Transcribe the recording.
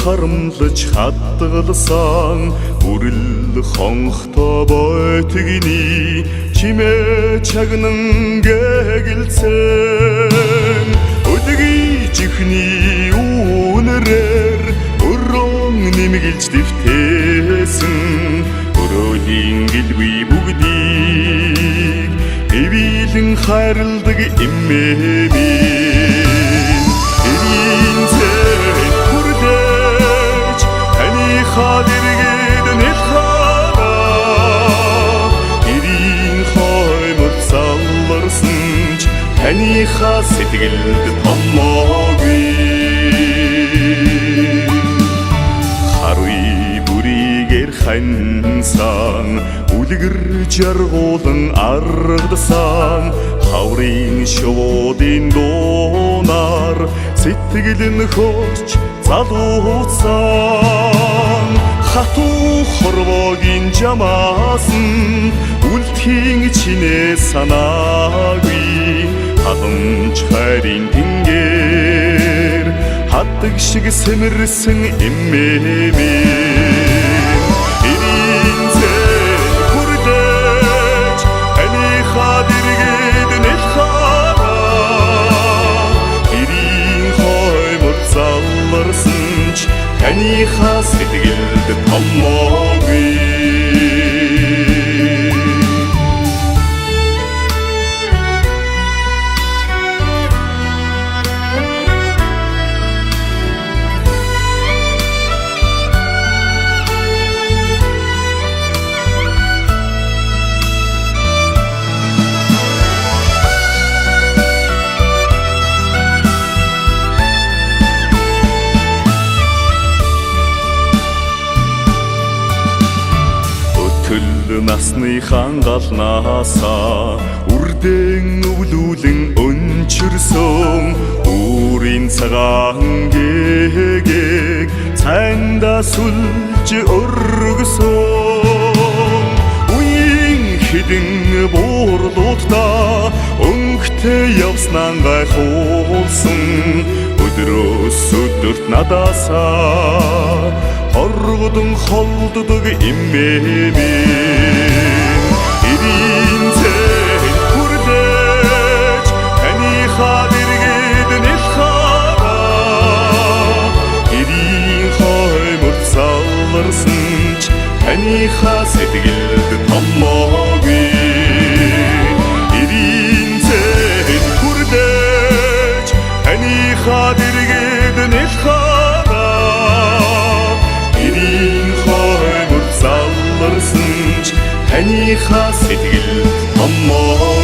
харамлаж хадгалсан бүрэл хонхтой бойтгины чимээ чагнан гэгэлцэн өдгий чихний үнэрээр өрөн нэмгэлж дэвтээсэн өрөөлийн гэлгүй бүгдийг эвийлэн хайрладаг эмээми дэргээд нэлхаараа гэрийн хоймор залларсан ч таныхаа сэтгэлд томоогүй харуй бүрийгээр хансан үлгэр жаргуулан аргадсан хаврын шуудын дуунаар сэтгэл нь хөрч залууцсан хатуу хорвогийн жамаас нь үлдэхийн чинээ санаагүй халамж хайрын тэнгэр хатдаг шиг сэмэрсэн эмээми эрийн зээл хүрдэж таныхаа дэргээд нэлхаараа эрийн хоймор залларсан ч таныхаа сэтгэлд томоогүй насныхан галнаасаа үрдэн өвлүүлэн өнчөрсөн өөрийн цагаан гэгээг цайнда сүлж өргөсөн үеийн хідэн буурлуудаа өнгөтэй явснаа гайхуулсан өдрөөс өдөрт надаасаа оргодон холддог эмээми эрийн зээл хүрдэж таныхаа дэргээд нэлхаараа эрийн хоймор залларсан ч таныхаа сэтгэлд томоогүй эрийн зээл хүрдэж таныхаа дэргээд нэлхаараа эрийн хоймор залларсан ч таныхаа сэтгэл томоо